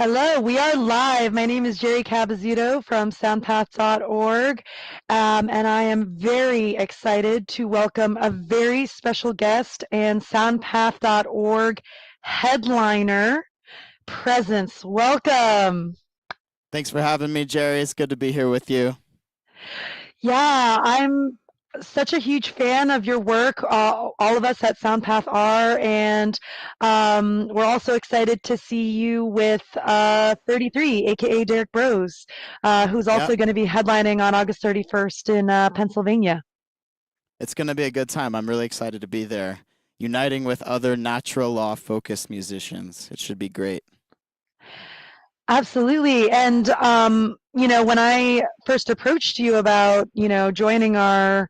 Hello, we are live. My name is Jerry Cabazito from Soundpath.org, and I am very excited to welcome a very special guest and Soundpath.org headliner, Prezence. Welcome. Thanks for having me, Jerry. It's good to be here with you. Yeah, I'm such a huge fan of your work. All of us at Soundpath are, and we're also excited to see you with 33, aka Derek Bros, who's Yeah, also going to be headlining on August 31st in Pennsylvania. it's going to be a good time. I'm really excited to be there, uniting with other natural law focused musicians. It should be great. Absolutely. And, when I first approached you about, joining our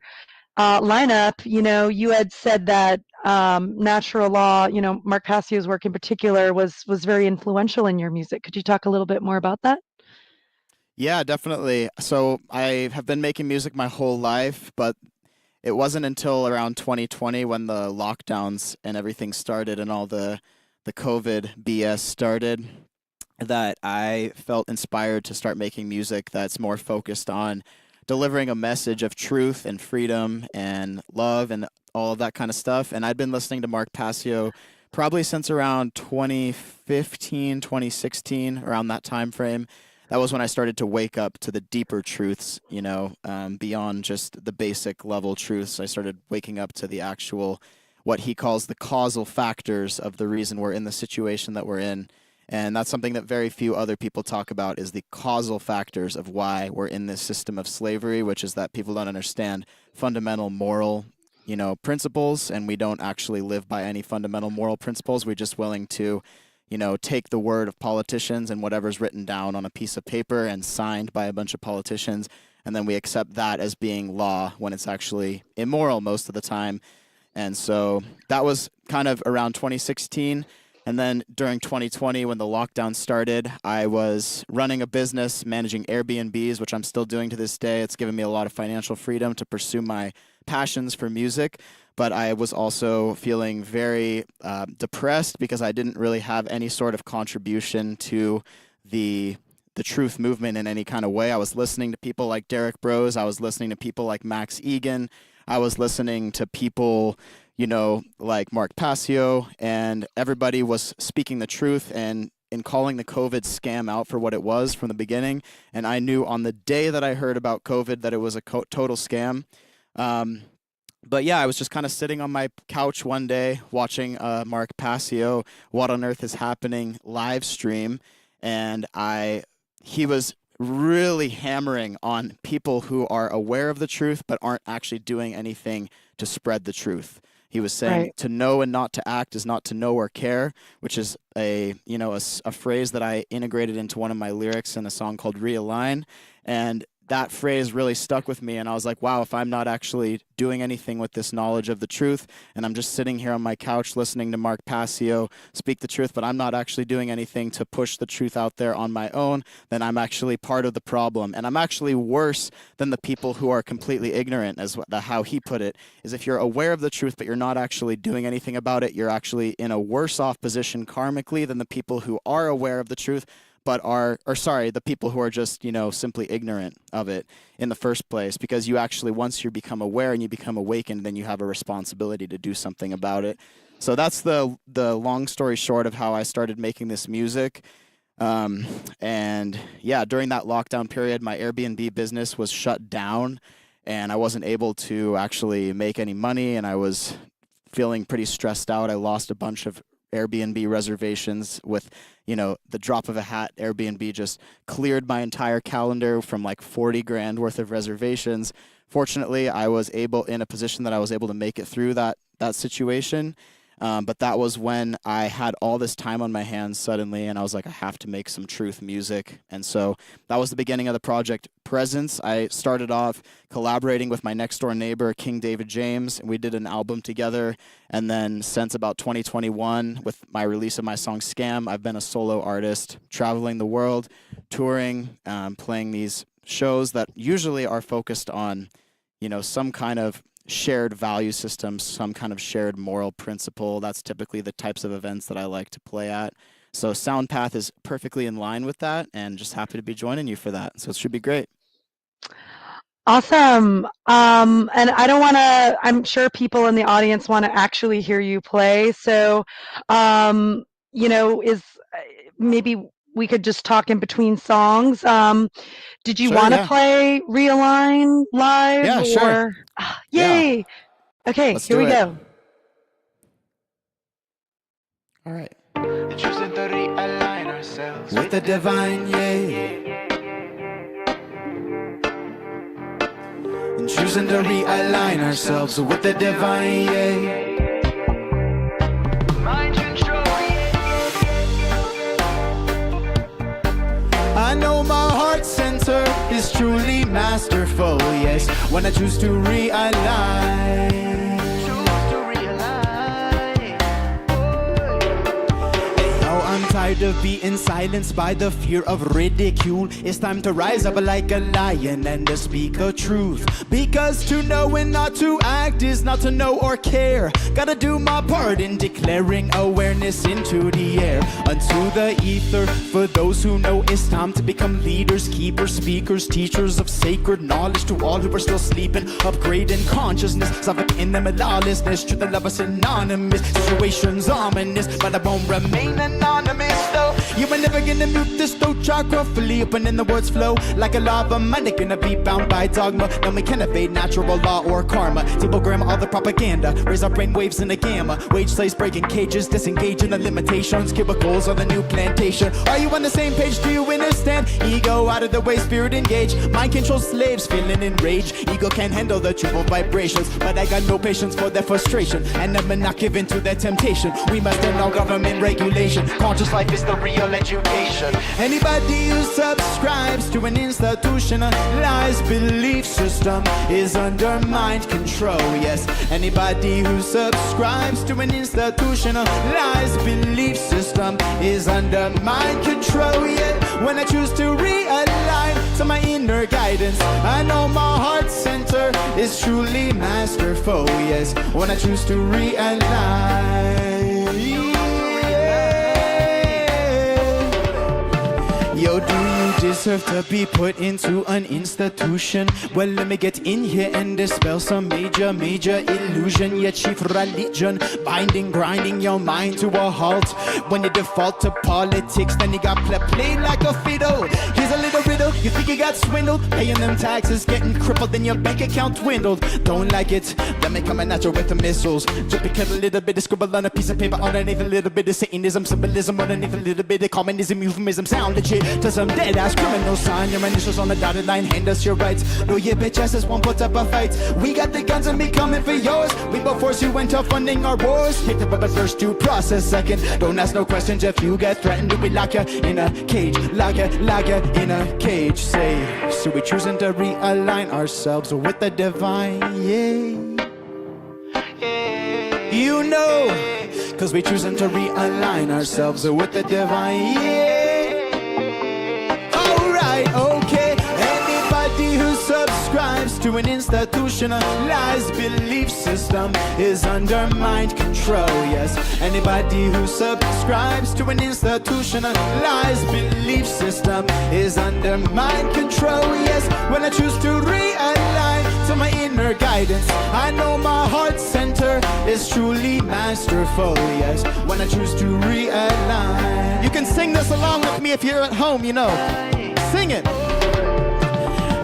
lineup, you had said that natural law, Mark Passio's work in particular was very influential in your music. Could you talk a little bit more about that? Yeah, definitely. So I have been making music my whole life, but it wasn't until around 2020 when the lockdowns and everything started and all the COVID BS started that I felt inspired to start making music that's more focused on delivering a message of truth and freedom and love and all of that kind of stuff. And I'd been listening to Mark Passio probably since around 2015, 2016, around that time frame. That was when I started to wake up to the deeper truths, beyond just the basic level truths. I started waking up to the actual, what he calls the causal factors of the reason we're in the situation that we're in. And that's something that very few other people talk about is the causal factors of why we're in this system of slavery, which is that people don't understand fundamental moral, principles, and we don't actually live by any fundamental moral principles. We're just willing to, take the word of politicians and whatever's written down on a piece of paper and signed by a bunch of politicians, and then we accept that as being law when it's actually immoral most of the time. And so that was kind of around 2016. And then during 2020, when the lockdown started, I was running a business managing Airbnbs, which I'm still doing to this day. It's given me a lot of financial freedom to pursue my passions for music. But I was also feeling very depressed because I didn't really have any sort of contribution to the the truth movement in any kind of way. I was listening to people like Derek Bros. I was listening to people like Max Egan. I was listening to people like Mark Passio, and everybody was speaking the truth and in calling the COVID scam out for what it was from the beginning. And I knew on the day that I heard about COVID that it was a total scam. Um, but yeah, I was just kind of sitting on my couch one day watching Mark Passio, What on Earth is Happening live stream, and he was really hammering on people who are aware of the truth but aren't actually doing anything to spread the truth. He was saying Right. to know and not to act is not to know or care, which is a phrase that I integrated into one of my lyrics in a song called Realign. And that phrase really stuck with me. And I was like, wow, if I'm not actually doing anything with this knowledge of the truth, and I'm just sitting here on my couch listening to Mark Passio speak the truth, but I'm not actually doing anything to push the truth out there on my own, then I'm actually part of the problem. And I'm actually worse than the people who are completely ignorant, as how he put it, is if you're aware of the truth, but you're not actually doing anything about it, you're actually in a worse off position karmically than the people who are aware of the truth, but the people who are just, simply ignorant of it in the first place. Because you actually, once you become aware and you become awakened, then you have a responsibility to do something about it. So that's the long story short of how I started making this music. And yeah, during that lockdown period, my Airbnb business was shut down and I wasn't able to actually make any money, and I was feeling pretty stressed out. I lost a bunch of Airbnb reservations with, the drop of a hat. Airbnb just cleared my entire calendar from like 40 grand worth of reservations. Fortunately, I was in a position that I was able to make it through that situation. But that was when I had all this time on my hands suddenly, and I was like, I have to make some truth music. And so that was the beginning of the project Prezence. I started off collaborating with my next door neighbor, King David James, and we did an album together. And then since about 2021, with my release of my song Scam, I've been a solo artist, traveling the world, touring, playing these shows that usually are focused on, some kind of shared value system, some kind of shared moral principle. That's typically the types of events that I like to play at. So Soundpath is perfectly in line with that, and just happy to be joining you for that. So it should be great. Awesome. And I don't want to, I'm sure people in the audience want to actually hear you play. So, um, is maybe we could just talk in between songs. Did you Sure, want to yeah. play Realign live Yeah, sure. or? Yeah, Yay. Okay, let's here do we it. go. All right. Choosing to realign ourselves with the divine, yeah. And choosing to realign ourselves with the divine, yeah. Mind control, I know my heart center is truly masterful, yes. When I choose to realign. I'm tired of being silenced by the fear of ridicule. It's time to rise up like a lion and to speak the truth. Because to know and not to act is not to know or care. Gotta do my part in declaring awareness into the air, unto the ether. For those who know it's time to become leaders, keepers, speakers, teachers of sacred knowledge to all who are still sleeping. Upgrading consciousness, suffocating them with lawlessness. Truth and love are synonymous. Situations ominous, but I won't remain anonymous. Though you are never gonna mute this throat chakra, fully opening the words flow like a lava. Man, they're gonna be bound by dogma. No, we can evade natural law or karma. Tablegram all the propaganda, raise our brain waves in the gamma. Wage slaves breaking cages, disengaging the limitations. Cubicles on the new plantation. Are you on the same page? Do you understand? Ego out of the way, spirit engage. Mind control slaves feeling enraged. Ego can't handle the triple vibrations, but I got no patience for their frustration, and I'm not given to their temptation. We must end all government regulation. Conscious life is the real education. Anybody who subscribes to an institutionalized belief system is under mind control, yes. Anybody who subscribes to an institutionalized belief system is under mind control, yeah. When I choose to realign to my inner guidance, I know my heart center is truly masterful, yes. When I choose to realign. Yo, do you deserve to be put into an institution? Well, let me get in here and dispel some major illusion. Your chief religion, binding, grinding your mind to a halt. When you default to politics, then you got played like a fiddle. Here's a little riddle, you think you got swindled? Paying them taxes, getting crippled, then your bank account dwindled. Don't like it? Then me coming at you with the missiles. Just because a little bit of scribble on a piece of paper underneath a little bit of Satanism, symbolism underneath a little bit of communism, euphemism, sound legit. To some dead-ass criminals, sign your initials on the dotted line, hand us your rights. No, your bitch asses won't put up a fight. We got the guns and we coming for yours. We will force you into funding our wars. Kick the rubber first, due process second. Don't ask no questions if you get threatened. We lock you in a cage, lock you in a cage. Say, so we choosing to realign ourselves with the divine, yeah. You know, cause we choosing to realign ourselves with the divine, yeah. Okay, anybody who subscribes to an institutionalized belief system is under mind control, yes. Anybody who subscribes to an institutionalized belief system is under mind control, yes. When I choose to realign to my inner guidance, I know my heart center is truly masterful, yes. When I choose to realign. You can sing this along with me if you're at home, you know. Sing it.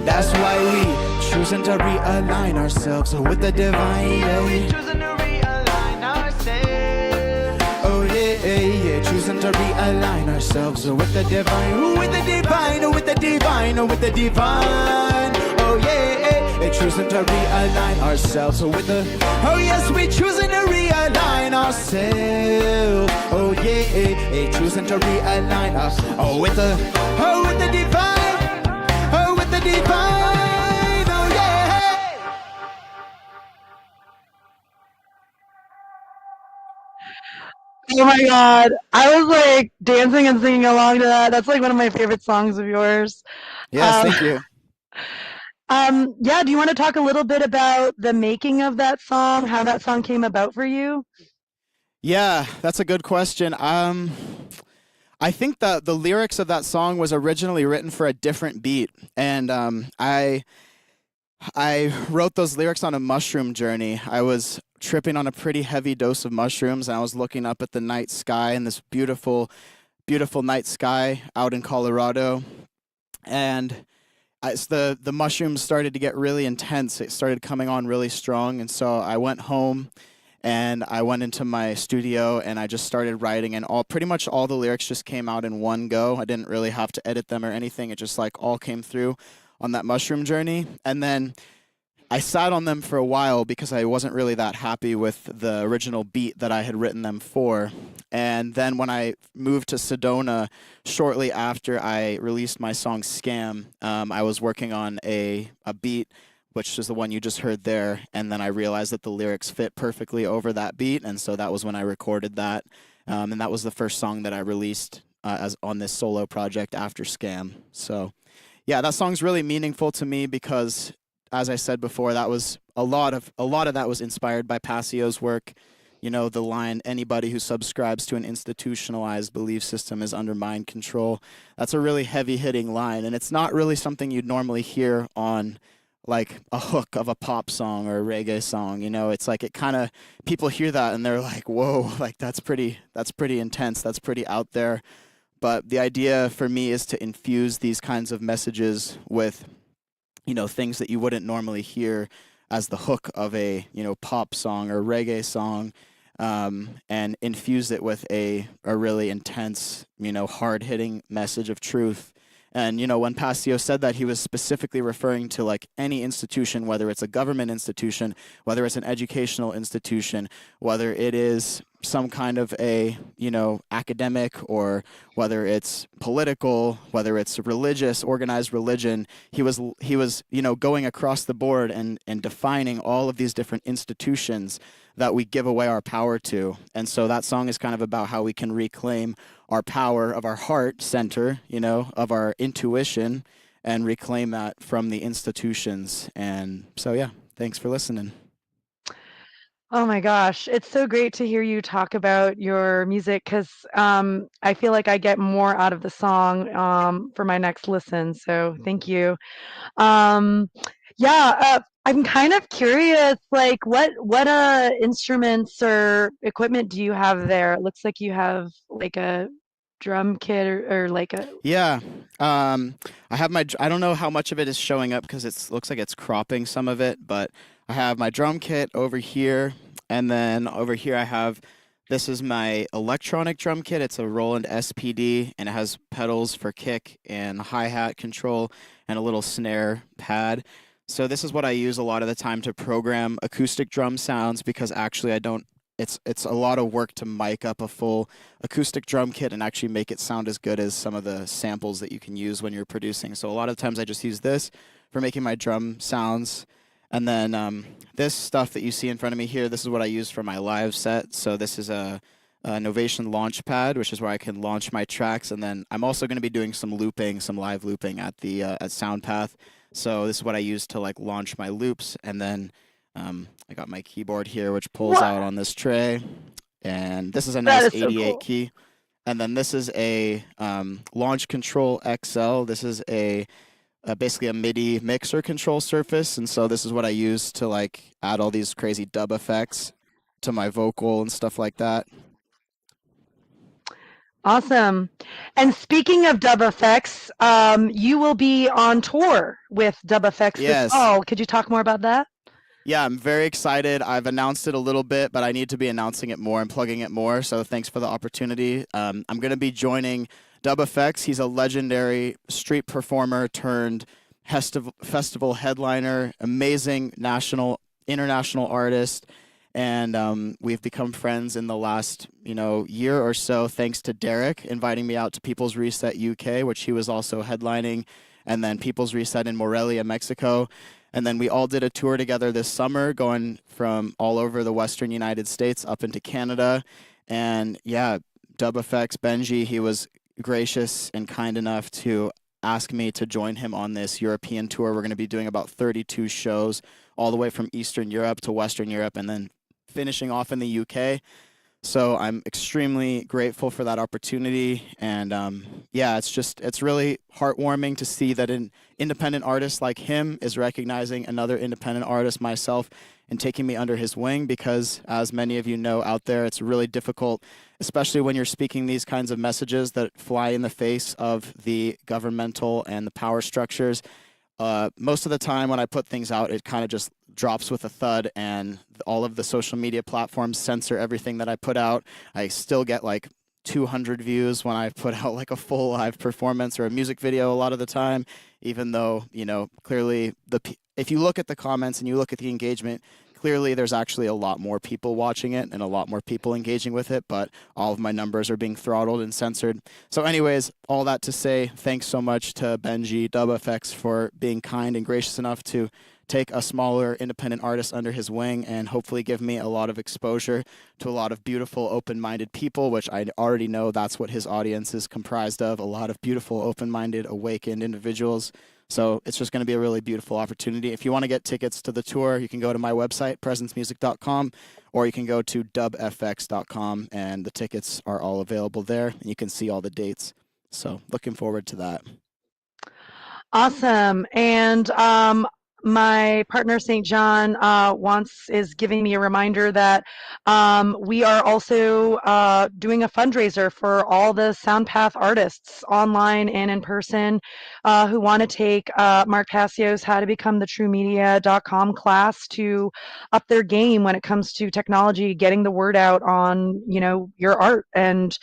That's why we choosing to realign ourselves with the divine. We choosing to realign ourselves. Oh yeah, choosing to realign ourselves with the divine, with the divine, with the divine, with the divine. Oh yeah, choosing to realign ourselves with the. Oh yes, we choosing to realign ourselves. Oh yeah, choosing to realign us. Oh with the divine. Oh with the divine. Oh yeah. Oh my God. I was like dancing and singing along to that. That's like one of my favorite songs of yours. Yes, Um, thank you. yeah, do you want to talk a little bit about the making of that song, how that song came about for you? Yeah, that's a good question. I think that the lyrics of that song was originally written for a different beat, and I wrote those lyrics on a mushroom journey. I was tripping on a pretty heavy dose of mushrooms, and I was looking up at the night sky and this beautiful, beautiful night sky out in Colorado, and as the mushrooms started to get really intense, it started coming on really strong, and so I went home and I went into my studio and I just started writing, and all pretty much all the lyrics just came out in one go. I didn't really have to edit them or anything. It just like all came through on that mushroom journey. And then I sat on them for a while because I wasn't really that happy with the original beat that I had written them for. And then when I moved to Sedona, shortly after I released my song Scam, I was working on a beat, which is the one you just heard there. And then I realized that the lyrics fit perfectly over that beat. And so that was when I recorded that. And that was the first song that I released as on this solo project after Scam. So yeah, that song's really meaningful to me because, as I said before, that was a lot of that was inspired by Passio's work. You know, the line, anybody who subscribes to an institutionalized belief system is under mind control. That's a really heavy hitting line, and it's not really something you'd normally hear on like a hook of a pop song or a reggae song. You know, it's like it kind of, people hear that and they're like, whoa, like that's pretty intense, that's pretty out there. But the idea for me is to infuse these kinds of messages with, you know, things that you wouldn't normally hear as the hook of a, you know, pop song or reggae song, and infuse it with a really intense, you know, hard hitting message of truth. And, you know, when Passio said that, he was specifically referring to like any institution, whether it's a government institution, whether it's an educational institution, whether it is some kind of a, you know, academic, or whether it's political, whether it's religious, organized religion. He was, you know, going across the board and defining all of these different institutions that we give away our power to. And so that song is kind of about how we can reclaim our power of our heart center, you know, of our intuition, and reclaim that from the institutions. And so, yeah, thanks for listening. Oh my gosh, it's so great to hear you talk about your music because I feel like I get more out of the song for my next listen. So thank you. Um, yeah, I'm kind of curious, like what instruments or equipment do you have there? It looks like you have like a drum kit or like a Yeah. I have I don't know how much of it is showing up because it looks like it's cropping some of it, but I have my drum kit over here. And then over here, this is my electronic drum kit. It's a Roland SPD, and it has pedals for kick and hi-hat control and a little snare pad. So this is what I use a lot of the time to program acoustic drum sounds, because actually I don't, it's a lot of work to mic up a full acoustic drum kit and actually make it sound as good as some of the samples that you can use when you're producing. So a lot of times I just use this for making my drum sounds. And then this stuff that you see in front of me here, this is what I use for my live set. So this is a Novation Launchpad, which is where I can launch my tracks. And then I'm also going to be doing some looping, some live looping at the at Soundpath. So this is what I use to like launch my loops. And then I got my keyboard here, which pulls what? out on this tray. And this is a That nice is so 88 cool. key. And then this is a Launch Control XL. This is basically a MIDI mixer control surface, and so this is what I use to like add all these crazy dub effects to my vocal and stuff like that. Awesome. And speaking of dub effects, you will be on tour with dub effects this Yes. fall. Could you talk more about that? Yeah, I'm very excited. I've announced it a little bit, but I need to be announcing it more and plugging it more. So thanks for the opportunity. I'm going to be joining Dub Effects. He's a legendary street performer turned festival headliner, amazing national, international artist. And we've become friends in the last, you know, year or so, thanks to Derek inviting me out to People's Reset UK, which he was also headlining, and then People's Reset in Morelia, Mexico. And then we all did a tour together this summer, going from all over the Western United States up into Canada. And yeah, Dub Effects, Benji, he was gracious and kind enough to ask me to join him on this European tour. We're going to be doing about 32 shows all the way from Eastern Europe to Western Europe, and then finishing off in the UK. So I'm extremely grateful for that opportunity, and yeah, it's really heartwarming to see that an independent artist like him is recognizing another independent artist, myself, and taking me under his wing. Because as many of you know out there, it's really difficult, especially when you're speaking these kinds of messages that fly in the face of the governmental and the power structures. Most of the time when I put things out, it kind of just drops with a thud, and all of the social media platforms censor everything that I put out. I still get like 200 views when I put out like a full live performance or a music video a lot of the time, even though, clearly if you look at the comments and you look at the engagement, clearly there's actually a lot more people watching it and a lot more people engaging with it, but all of my numbers are being throttled and censored. So anyways, all that to say, thanks so much to Benji DubFX for being kind and gracious enough to take a smaller independent artist under his wing and hopefully give me a lot of exposure to a lot of beautiful open-minded people, which I already know that's what his audience is comprised of, a lot of beautiful open-minded awakened individuals. So it's just going to be a really beautiful opportunity. If you want to get tickets to the tour, you can go to my website, prezencemusic.com, or you can go to dubfx.com, and the tickets are all available there, and you can see all the dates. So looking forward to that. Awesome. And my partner, St. John, is giving me a reminder that we are also doing a fundraiser for all the Soundpath artists online and in person who want to take Mark Passio's How to Become the True Media.com class to up their game when it comes to technology, getting the word out on, your art. And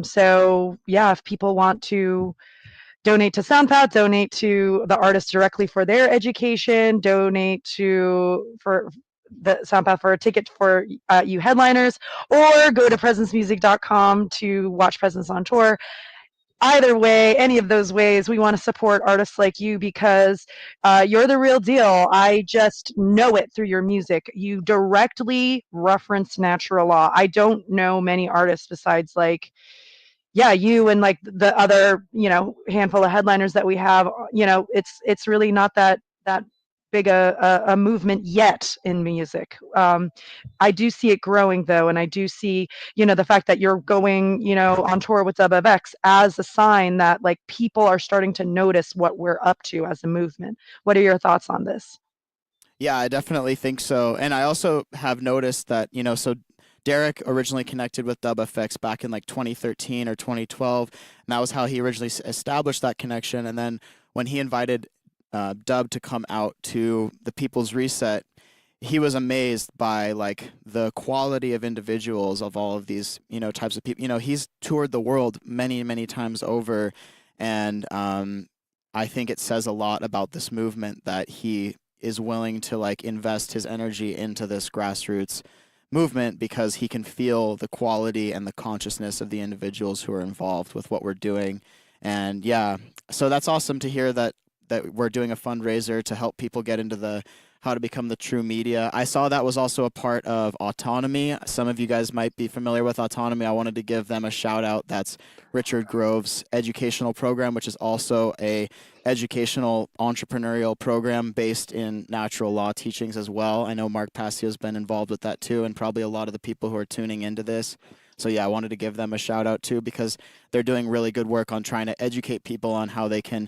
so, yeah, if people want to donate to Soundpath, donate to the artists directly for their education, donate for the Soundpath for a ticket for you headliners, or go to prezencemusic.com to watch Presence on tour. Either way, any of those ways, we want to support artists like you because you're the real deal. I just know it through your music. You directly reference natural law. I don't know many artists besides yeah, you and like the other, handful of headliners that we have, it's really not that big a movement yet in music. I do see it growing though, and I do see, the fact that you're going, on tour with WebX as a sign that like people are starting to notice what we're up to as a movement. What are your thoughts on this? Yeah, I definitely think so. And I also have noticed that, so Derek originally connected with DubFX back in like 2013 or 2012, and that was how he originally established that connection. And then when he invited Dub to come out to the People's Reset, he was amazed by like the quality of individuals of all of these, types of people. He's toured the world many, many times over, and I think it says a lot about this movement that he is willing to like invest his energy into this grassroots movement because he can feel the quality and the consciousness of the individuals who are involved with what we're doing. And yeah, so that's awesome to hear that we're doing a fundraiser to help people get into the how to become the true media. I saw that was also a part of Autonomy. Some of you guys might be familiar with Autonomy. I wanted to give them a shout out. That's Richard Grove's educational program, which is also a educational entrepreneurial program based in natural law teachings as well. I know Mark Passio has been involved with that too, and probably a lot of the people who are tuning into this. So yeah, I wanted to give them a shout out too because they're doing really good work on trying to educate people on how they can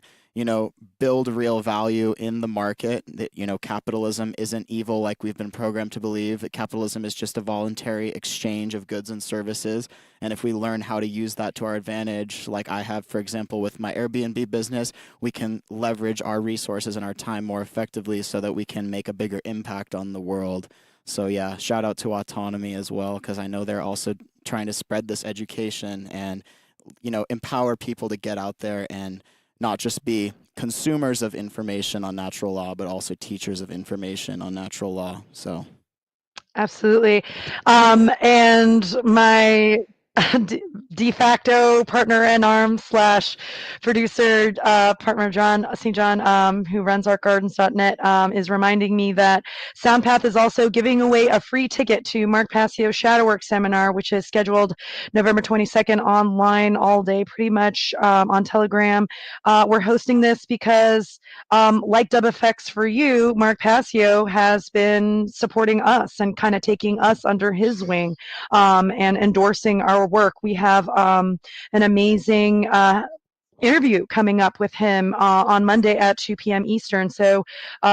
build real value in the market. That, capitalism isn't evil like we've been programmed to believe. That capitalism is just a voluntary exchange of goods and services. And if we learn how to use that to our advantage, like I have, for example, with my Airbnb business, we can leverage our resources and our time more effectively so that we can make a bigger impact on the world. So yeah, shout out to Autonomy as well, because I know they're also trying to spread this education and, empower people to get out there and not just be consumers of information on natural law, but also teachers of information on natural law. So Absolutely. And my de, de facto partner in arms slash producer, partner John St. John, who runs artgardens.net, is reminding me that Soundpath is also giving away a free ticket to Mark Passio's Shadowwork seminar, which is scheduled November 22nd online all day, pretty much on Telegram. We're hosting this because, like Dub Effects for You, Mark Passio has been supporting us and kind of taking us under his wing, and endorsing our work. We have an amazing interview coming up with him on Monday at 2 p.m. Eastern. So,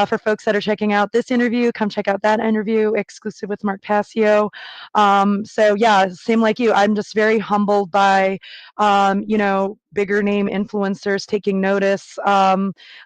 for folks that are checking out this interview, come check out that interview exclusive with Mark Passio. So, yeah, same like you. I'm just very humbled by, bigger name influencers taking notice,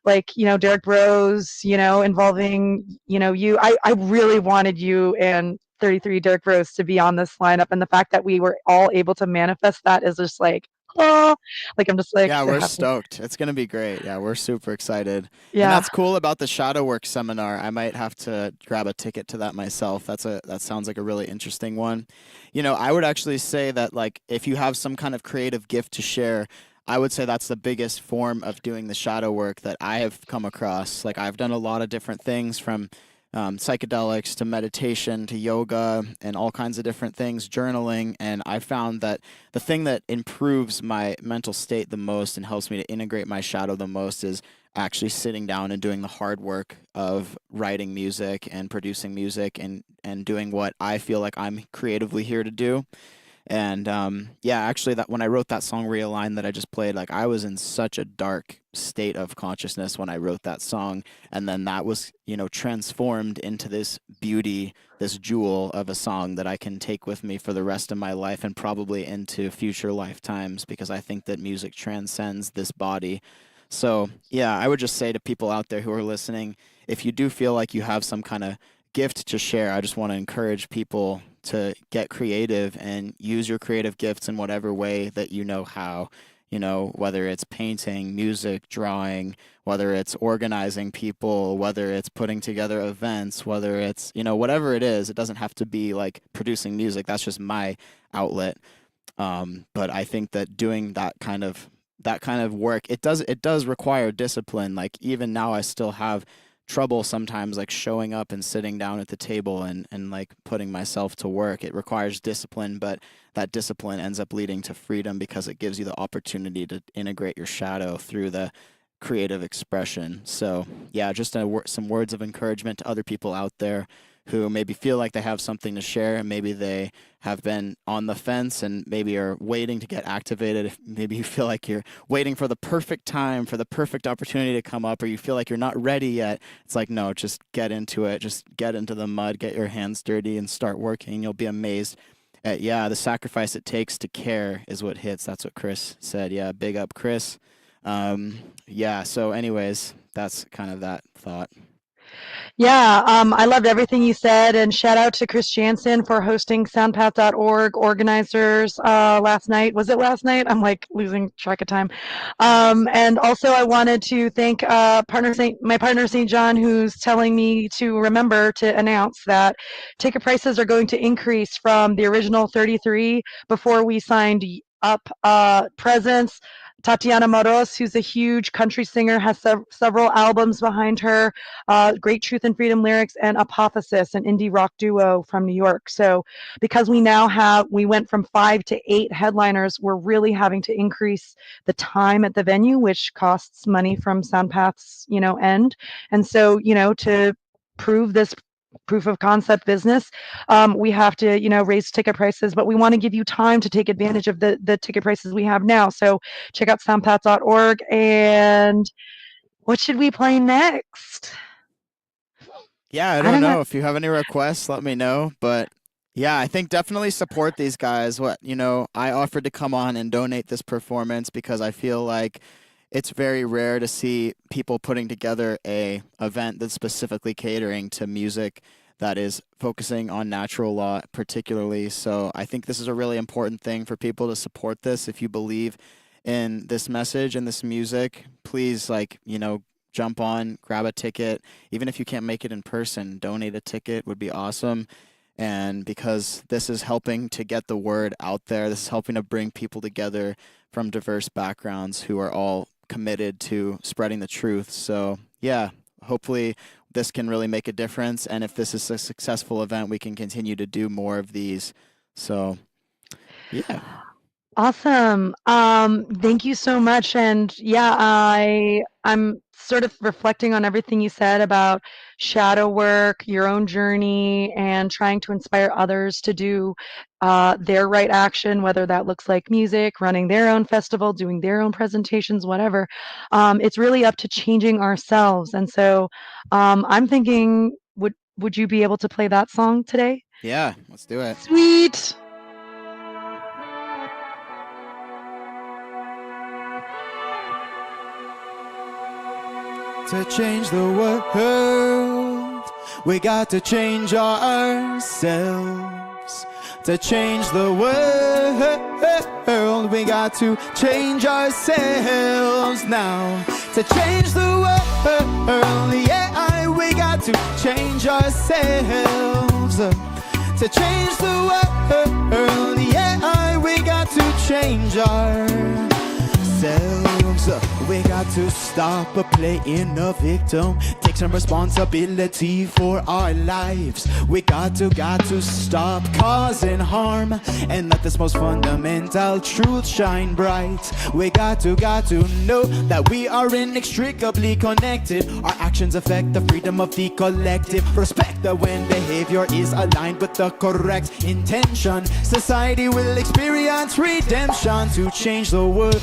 like, Derek Rose, involving, you. I really wanted you and 33 Derek Rose to be on this lineup. And the fact that we were all able to manifest that is just like, oh, like I'm just like Yeah, so we're happy. stoked. It's going to be great. Yeah, we're super excited. And Yeah. that's cool about the shadow work seminar. I might have to grab a ticket to that myself. That sounds like a really interesting one. I would actually say that like if you have some kind of creative gift to share, I would say that's the biggest form of doing the shadow work that I have come across. Like I've done a lot of different things from psychedelics to meditation to yoga and all kinds of different things, journaling. And I found that the thing that improves my mental state the most and helps me to integrate my shadow the most is actually sitting down and doing the hard work of writing music and producing music and doing what I feel like I'm creatively here to do. And yeah, actually, that when I wrote that song "Realign" that I just played, like I was in such a dark state of consciousness when I wrote that song, and then that was transformed into this beauty, this jewel of a song that I can take with me for the rest of my life and probably into future lifetimes because I think that music transcends this body. So yeah, I would just say to people out there who are listening, if you do feel like you have some kind of gift to share, I just want to encourage people to get creative and use your creative gifts in whatever way that you know how. Whether it's painting, music, drawing, whether it's organizing people, whether it's putting together events, whether it's, whatever it is, it doesn't have to be like producing music. That's just my outlet. But I think that doing that kind of work, it does require discipline. Like even now I still have trouble sometimes like showing up and sitting down at the table and like putting myself to work. It requires discipline, but that discipline ends up leading to freedom because it gives you the opportunity to integrate your shadow through the creative expression. So, yeah, just some words of encouragement to other people out there who maybe feel like they have something to share and maybe they have been on the fence and maybe are waiting to get activated. If maybe you feel like you're waiting for the perfect time, for the perfect opportunity to come up, or you feel like you're not ready yet, it's like, no, just get into it. Just get into the mud, get your hands dirty, and start working. You'll be amazed at, yeah, the sacrifice it takes to care is what hits. That's what Chris said. Yeah, big up, Chris. Yeah, so, anyways, that's kind of that thought. Yeah, I loved everything you said, and shout out to Chris Jansen for hosting Soundpath.org organizers last night. Was it last night? I'm like losing track of time. And also, I wanted to thank my partner St. John, who's telling me to remember to announce that ticket prices are going to increase from the original 33 before we signed up. Presence. Tatiana Moros, who's a huge country singer, has several albums behind her, Great Truth and Freedom Lyrics, and Apophysis, an indie rock duo from New York. So because we went from 5 to 8 headliners, we're really having to increase the time at the venue, which costs money from Soundpath's, end. And so, to prove this proof of concept business, we have to, raise ticket prices, but we want to give you time to take advantage of the ticket prices we have now. So check out soundpath.org. And what should we play next? Yeah, I I don't don't know. know. If you have any requests, let me know. But yeah, I think definitely support these guys. I offered to come on and donate this performance because I feel like it's very rare to see people putting together a event that's specifically catering to music that is focusing on natural law particularly. So I think this is a really important thing for people to support this. If you believe in this message and this music, please jump on, grab a ticket. Even if you can't make it in person, donate a ticket would be awesome. And because this is helping to get the word out there, this is helping to bring people together from diverse backgrounds who are all committed to spreading the truth. So, yeah, hopefully this can really make a difference. And if this is a successful event, we can continue to do more of these. So, yeah. Awesome. Thank you so much. And yeah, I'm sort of reflecting on everything you said about shadow work, your own journey, and trying to inspire others to do their right action, whether that looks like music, running their own festival, doing their own presentations, whatever. It's really up to changing ourselves. And so I'm thinking, would you be able to play that song today? Yeah, let's do it. Sweet. To change the world, we got to change ourselves. To change the world, we got to change ourselves now. To change the world, yeah, we got to change ourselves. To change the world, yeah, we got to change ourselves. We got to stop playing a victim, take some responsibility for our lives. We got to stop causing harm and let this most fundamental truth shine bright. We got to know that we are inextricably connected. Our actions affect the freedom of the collective. Respect that when behavior is aligned with the correct intention, society will experience redemption. To change the world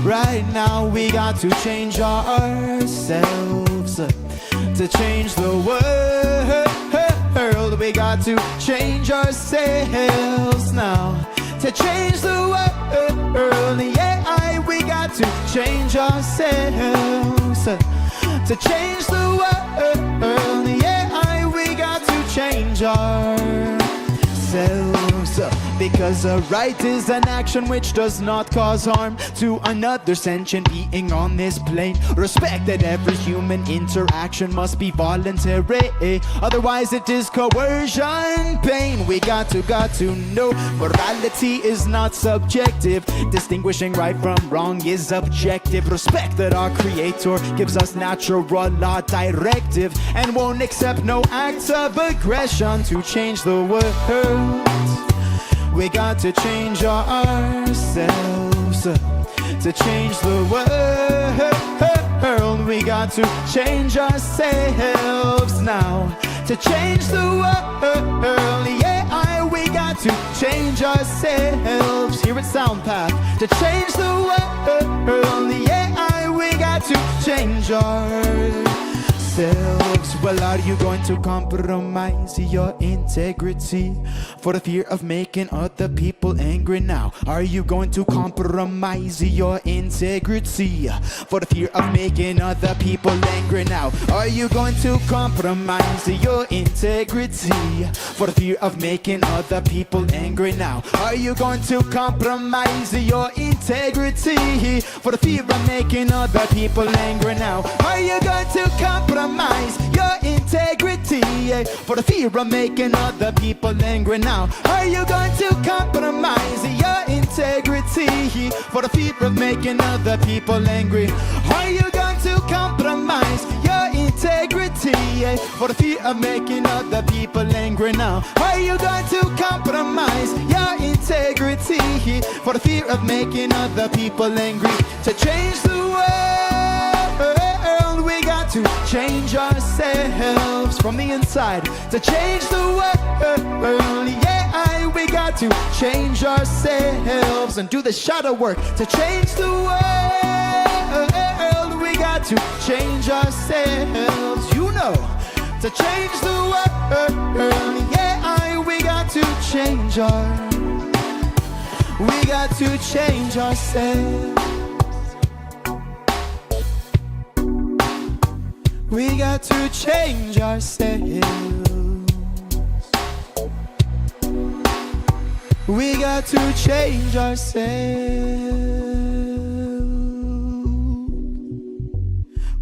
right now, we got to change ourselves. To change the world, we got to change ourselves now. To change the world, yeah, we got to change ourselves. To change the world, yeah, we got to change ourselves. Because a right is an action which does not cause harm to another sentient being on this plane. Respect that every human interaction must be voluntary, otherwise it is coercion, pain. We got to know morality is not subjective. Distinguishing right from wrong is objective. Respect that our creator gives us natural law directive and won't accept no acts of aggression. To change the world, we got to change ourselves. To change the world, we got to change ourselves now. To change the world, yeah, we got to change ourselves. Here at Soundpath, to change the world, yeah, we got to change ourselves. Well, are you going to compromise your integrity for the fear of making other people angry now? Are you going to compromise your integrity for the fear of making other people angry now? Are you going to compromise your integrity for the fear of making other people angry now? Are you going to compromise your integrity for the fear of making other people angry now? Are you going to compromise your integrity for the fear of making other people angry now? Are you going to compromise your integrity for the fear of making other people angry? Are you going to compromise your integrity for the fear of making other people angry now? Are you going to compromise your integrity for the fear of making other people angry? To change the world, we got to change ourselves from the inside. To change the world, yeah, we got to change ourselves and do the shadow work. To change the world, we got to change ourselves. You know, to change the world, yeah, we got to change we got to change ourselves. We got to change ourselves. We got to change ourselves.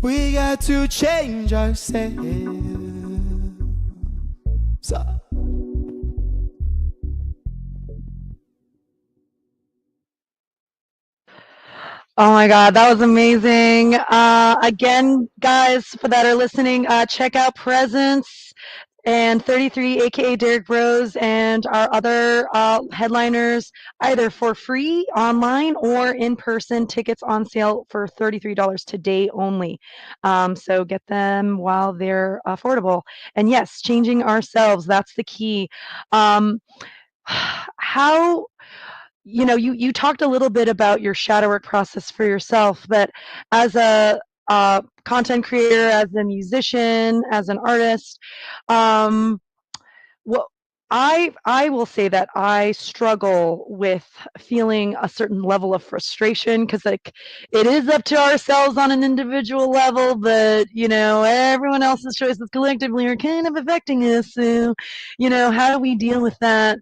We got to change ourselves. Oh my God, that was amazing. Again, guys, for that are listening, check out Presence and 33, aka Derek Bros, and our other headliners, either for free online or in person. Tickets on sale for $33 today only. So get them while they're affordable. And yes, changing ourselves, that's the key. Um, how you talked a little bit about your shadow work process for yourself, but as a content creator, as a musician, as an artist, um, well, I will say that I struggle with feeling a certain level of frustration because like it is up to ourselves on an individual level, but everyone else's choices collectively are kind of affecting us. So, how do we deal with that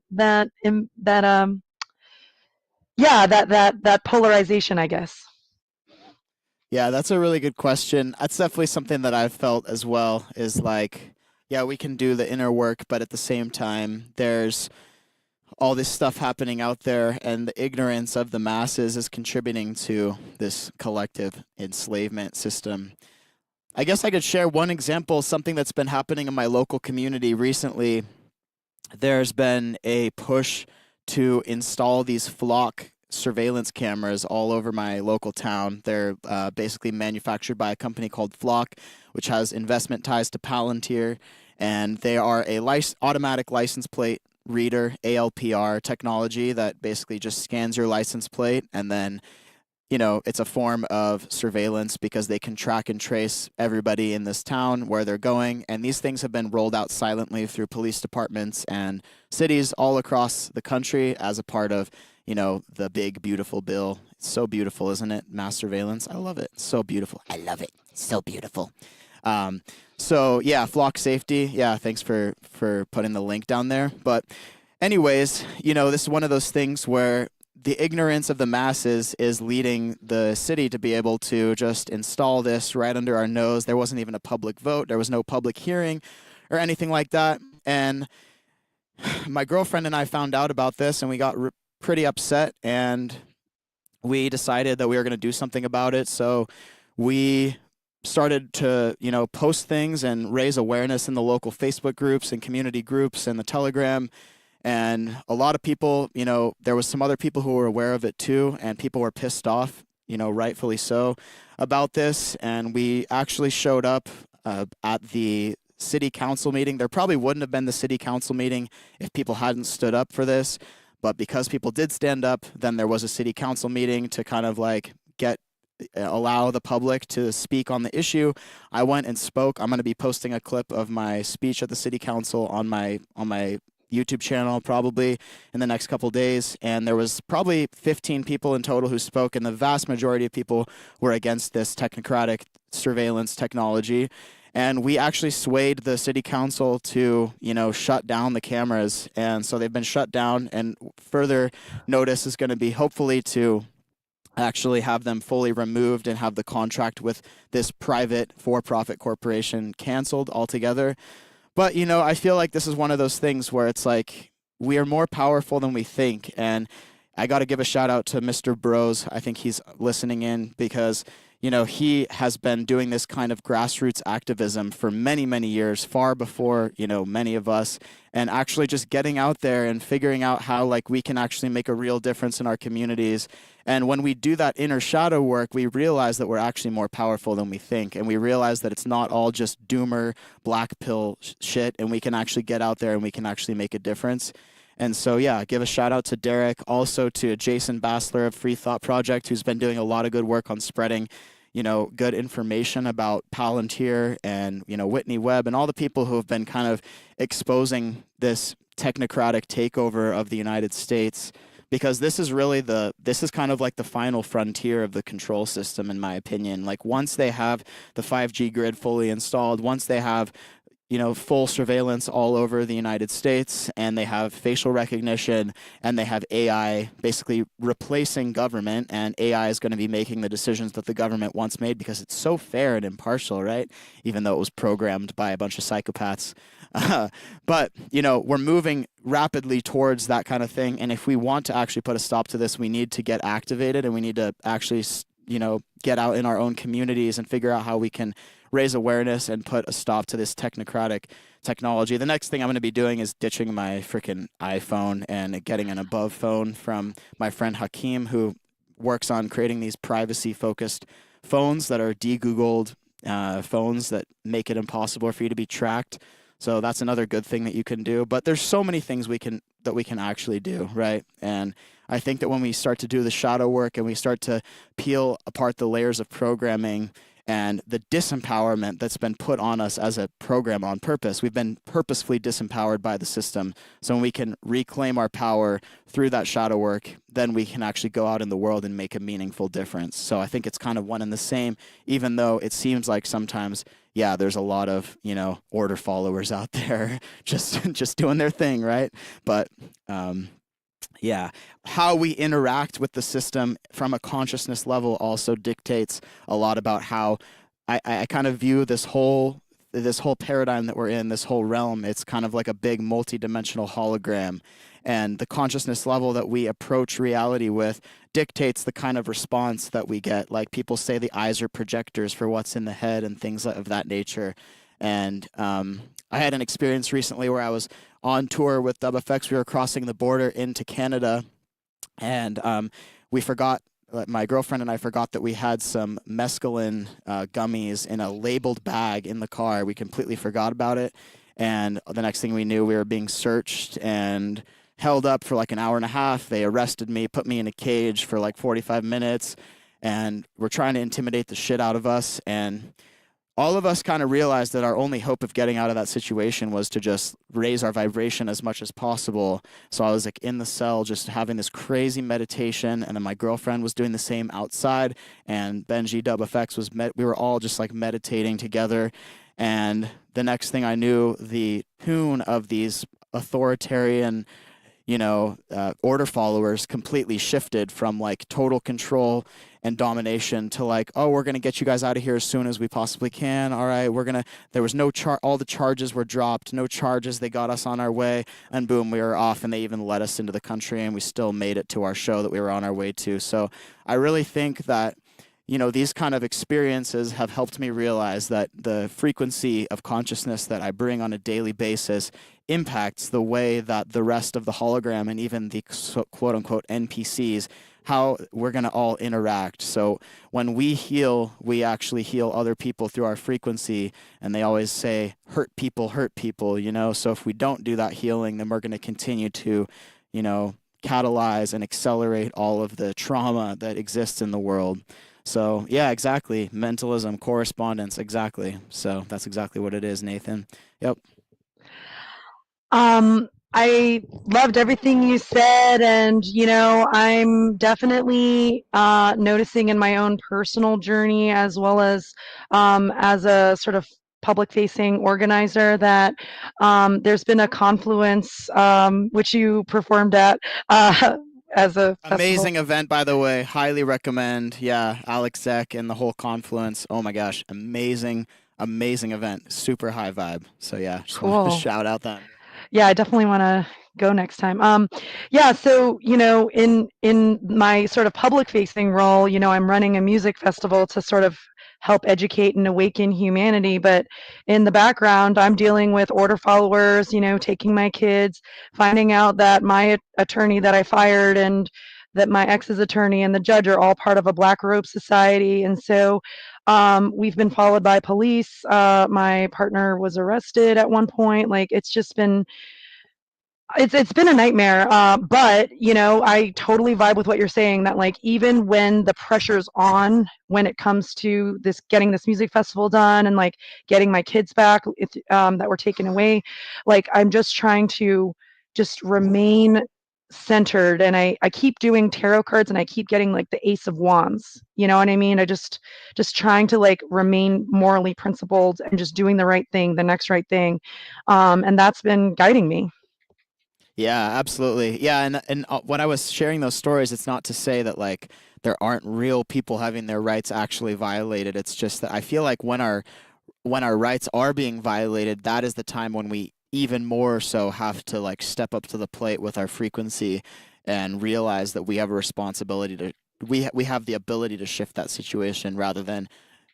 yeah, that polarization, I guess. Yeah, that's a really good question. That's definitely something that I've felt as well is like, yeah, we can do the inner work, but at the same time, there's all this stuff happening out there, and the ignorance of the masses is contributing to this collective enslavement system. I guess I could share one example, something that's been happening in my local community recently. There's been a push to install these flock surveillance cameras all over my local town. They're basically manufactured by a company called Flock, which has investment ties to Palantir, and they are a automatic license plate reader, ALPR technology that basically just scans your license plate, and then it's a form of surveillance because they can track and trace everybody in this town, where they're going. And these things have been rolled out silently through police departments and cities all across the country as a part of, the big, beautiful bill. It's so beautiful, isn't it? Mass surveillance. I love it. It's so beautiful. I love it. It's so beautiful. Um, so yeah, flock safety. Yeah, thanks for putting the link down there. But anyways, this is one of those things where the ignorance of the masses is leading the city to be able to just install this right under our nose. There wasn't even a public vote. There was no public hearing or anything like that. And my girlfriend and I found out about this, and we got pretty upset, and we decided that we were going to do something about it. So we started to, post things and raise awareness in the local Facebook groups and community groups and the Telegram. And a lot of people, there was some other people who were aware of it too, and people were pissed off, rightfully so, about this. And we actually showed up at the city council meeting. There probably wouldn't have been the city council meeting if people hadn't stood up for this. But because people did stand up, then there was a city council meeting to kind of like allow the public to speak on the issue. I went and spoke. I'm going to be posting a clip of my speech at the city council on my YouTube channel probably in the next couple days, and there was probably 15 people in total who spoke, and the vast majority of people were against this technocratic surveillance technology. And we actually swayed the city council to, shut down the cameras, and so they've been shut down, and further notice is going to be hopefully to actually have them fully removed and have the contract with this private for-profit corporation canceled altogether. But, I feel like this is one of those things where it's like we are more powerful than we think. And I got to give a shout out to Mr. Bros. I think he's listening in because, he has been doing this kind of grassroots activism for many, many years, far before, many of us, and actually just getting out there and figuring out how like we can actually make a real difference in our communities. And when we do that inner shadow work, we realize that we're actually more powerful than we think. And we realize that it's not all just doomer, black pill shit. And we can actually get out there and we can actually make a difference. And so, yeah, give a shout out to Derek, also to Jason Bassler of Free Thought Project, who's been doing a lot of good work on spreading, good information about Palantir and, Whitney Webb and all the people who have been kind of exposing this technocratic takeover of the United States. Because this is really this is kind of like the final frontier of the control system, in my opinion. Like once they have the 5G grid fully installed, once they have full surveillance all over the United States, and they have facial recognition, and they have AI basically replacing government, and AI is going to be making the decisions that the government once made because it's so fair and impartial, right? Even though it was programmed by a bunch of psychopaths. But, we're moving rapidly towards that kind of thing, and if we want to actually put a stop to this, we need to get activated, and we need to actually get out in our own communities and figure out how we can raise awareness and put a stop to this technocratic technology. The next thing I'm going to be doing is ditching my freaking iPhone and getting an above phone from my friend Hakeem, who works on creating these privacy focused phones that are de-googled phones that make it impossible for you to be tracked. So that's another good thing that you can do. But there's so many things we can actually do, right? And I think that when we start to do the shadow work and we start to peel apart the layers of programming and the disempowerment that's been put on us as a program on purpose, we've been purposefully disempowered by the system. So when we can reclaim our power through that shadow work, then we can actually go out in the world and make a meaningful difference. So I think it's kind of one and the same, even though it seems like sometimes, yeah, there's a lot of, order followers out there just doing their thing, right? But yeah, how we interact with the system from a consciousness level also dictates a lot about how I kind of view this whole paradigm that we're in, this whole realm. It's kind of like a big multi-dimensional hologram. And the consciousness level that we approach reality with dictates the kind of response that we get. Like people say the eyes are projectors for what's in the head and things of that nature. And I had an experience recently where I was on tour with DubFX. We were crossing the border into Canada, and we forgot. My girlfriend and I forgot that we had some mescaline gummies in a labeled bag in the car. We completely forgot about it, and the next thing we knew, we were being searched and held up for like an hour and a half. They arrested me, put me in a cage for like 45 minutes, and were trying to intimidate the shit out of us. And all of us kind of realized that our only hope of getting out of that situation was to just raise our vibration as much as possible. So I was like in the cell just having this crazy meditation, and then my girlfriend was doing the same outside, and Benji DubFX we were all just like meditating together. And the next thing I knew, the tune of these authoritarian order followers completely shifted from like total control and domination to like, oh, we're going to get you guys out of here as soon as we possibly can. All right, there was no all the charges were dropped, no charges. They got us on our way, and boom, we were off, and they even let us into the country, and we still made it to our show that we were on our way to. So I really think that these kind of experiences have helped me realize that the frequency of consciousness that I bring on a daily basis impacts the way that the rest of the hologram and even the quote unquote NPCs, how we're going to all interact. So when we heal, we actually heal other people through our frequency. And they always say, hurt people, So if we don't do that healing, then we're going to continue to, catalyze and accelerate all of the trauma that exists in the world. So, yeah, exactly. Mentalism, correspondence, exactly. So that's exactly what it is, Nathan. Yep. I loved everything you said, and I'm definitely noticing in my own personal journey, as well as a sort of public-facing organizer, that there's been a confluence, which you performed at as a festival. Amazing event, by the way. Highly recommend. Yeah, Alex Zek and the whole confluence. Oh my gosh, amazing, amazing event. Super high vibe. So yeah, just want to Cool. shout out that. Yeah, I definitely want to go next time. Yeah, so in my sort of public facing role, I'm running a music festival to sort of help educate and awaken humanity. But in the background, I'm dealing with order followers, taking my kids, finding out that my attorney that I fired and that my ex's attorney and the judge are all part of a Black Robe Society. And so we've been followed by police. My partner was arrested at one point. Like it's been a nightmare, but I totally vibe with what you're saying, that like even when the pressure's on, when it comes to this getting this music festival done and like getting my kids back that were taken away, like I'm just trying to just remain centered, and I keep doing tarot cards and I keep getting like the Ace of Wands. You know what I mean? I just trying to like remain morally principled and just doing the right thing, the next right thing, and that's been guiding me. Yeah, absolutely. Yeah, and when I was sharing those stories, it's not to say that like there aren't real people having their rights actually violated. It's just that I feel like when our rights are being violated, that is the time when we even more so have to like step up to the plate with our frequency and realize that we have a responsibility we have the ability to shift that situation rather than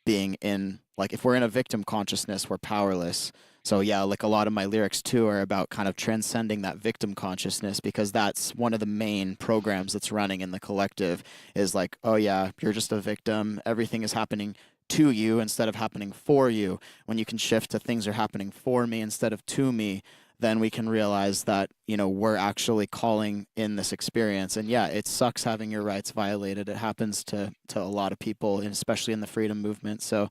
being in, like, if we're in a victim consciousness, we're powerless. So yeah, like a lot of my lyrics too are about kind of transcending that victim consciousness, because that's one of the main programs that's running in the collective, is like, oh yeah, you're just a victim. Everything is happening to you instead of happening for you. When you can shift to things are happening for me instead of to me, then we can realize that, we're actually calling in this experience. And yeah, it sucks having your rights violated. It happens to a lot of people, and especially in the freedom movement. So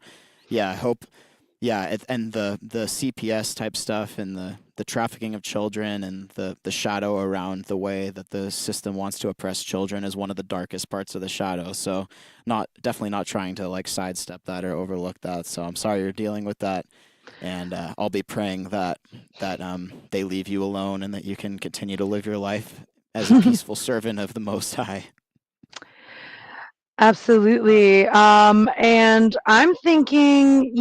yeah, I hope, yeah, and the CPS type stuff, and the trafficking of children, and the shadow around the way that the system wants to oppress children is one of the darkest parts of the shadow. So definitely not trying to like sidestep that or overlook that. So I'm sorry you're dealing with that. And I'll be praying that they leave you alone, and that you can continue to live your life as a peaceful servant of the Most High. Absolutely. And I'm thinking,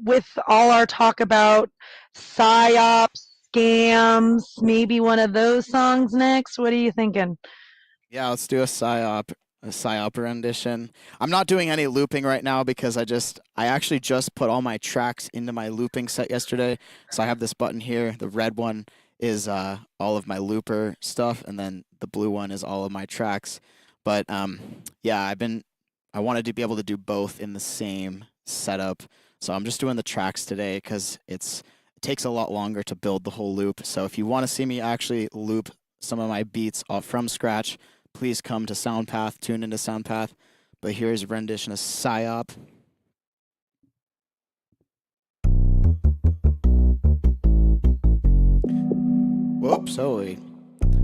with all our talk about psyops, scams, maybe one of those songs next. What are you thinking? Yeah, let's do a psyop rendition. I'm not doing any looping right now because I actually just put all my tracks into my looping set yesterday. So I have this button here. The red one is all of my looper stuff, and then the blue one is all of my tracks. But yeah, I wanted to be able to do both in the same setup. So I'm just doing the tracks today because it takes a lot longer to build the whole loop. So if you want to see me actually loop some of my beats off from scratch, please come to Soundpath, tune into Soundpath. But here's a rendition of Psyop. Whoops, sorry.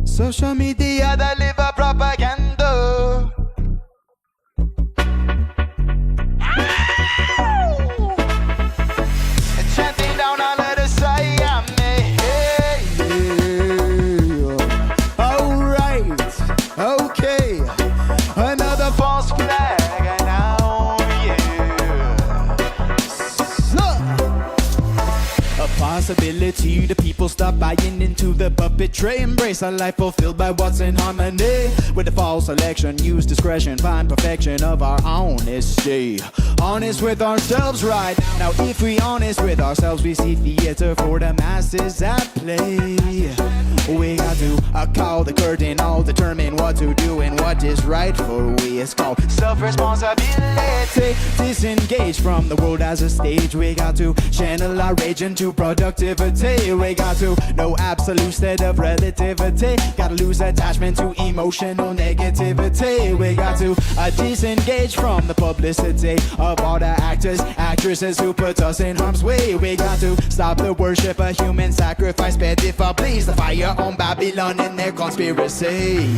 Social media deliver propaganda. Chanting down all of the Siam. Alright, okay. Another false flag now, yeah. A possibility the people stop buying into the puppet tray, embrace a life fulfilled by what's in harmony with the false selection, use discretion, find perfection of our honesty. Honest with ourselves right now. If we honest with ourselves, we see theater for the masses at play. We got to call the curtain, all determine what to do and what is right for we. It's called self-responsibility. Disengage from the world as a stage. We got to channel our rage into productivity. We got to know absolute state of relativity. Gotta lose attachment to emotional negativity. We got to disengage from the publicity of all the actors, actresses who put us in harm's way. We got to stop the worship of human sacrifice, sped if I please the fire on Babylon and their conspiracy.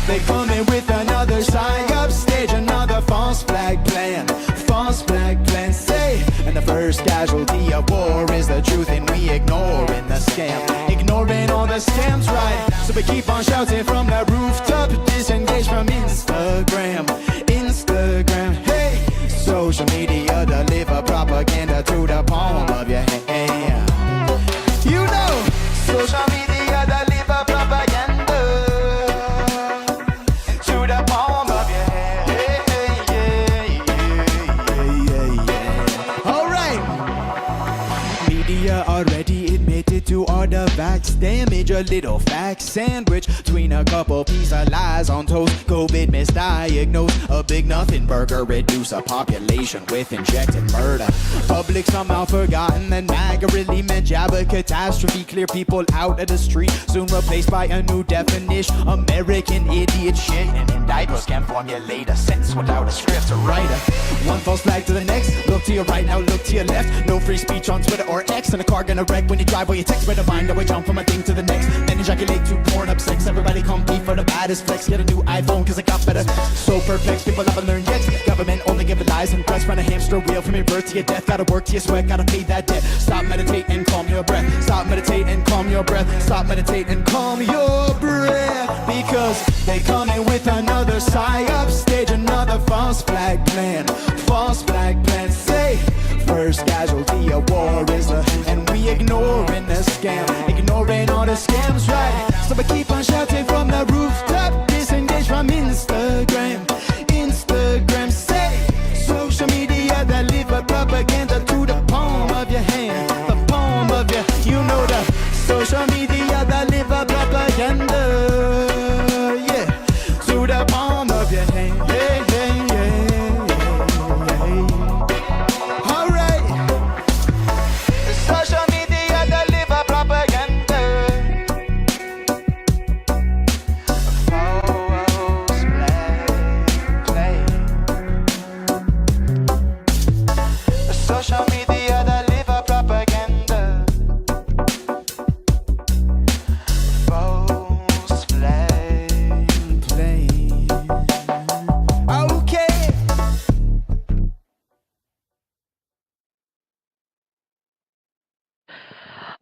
They coming with another psyop stage, another false flag plan. False flag plan, say. And the first casualty of war is the truth, and we ignoring the scam, ignoring all the scams, right? So we keep on shouting from the rooftop, disengage from Instagram, hey. Social media deliver propaganda to the palm of your hand. You know, social media deliver propaganda to the palm of your hand. All right. Media already admitted to all the facts. Damage a little fact sandwich between a couple pieces of lies on toast. COVID misdiagnosed a big nothing burger. Reduce a population with injected murder. Public somehow forgotten that MAGA really meant Jabba catastrophe. Clear people out of the street, soon replaced by a new definition. American idiot shit. And indictors can formulate a sentence without a script to write a. One false flag to the next. Look to your right, now look to your left. No free speech on Twitter or X. And a car gonna wreck when you drive or you text. Where to find that we jump from a thing to the next. Then ejaculate to porn up sex. Everybody compete for the baddest flex. Get a new iPhone cause it got better. So perplexed, people haven't learned yet. Government only giving lies and press. Run a hamster wheel from your birth to your death. Gotta work to your sweat, gotta pay that debt. Stop, meditate and calm your breath. Stop, meditate and calm your breath. Stop, meditate and calm your breath. Because they coming with another psyop stage, another false flag plan. False flag plan, say. First casualty of war is and we ignoring the scam, ignoring all the scams, right? So we keep on shouting from the rooftop, disengage from Instagram,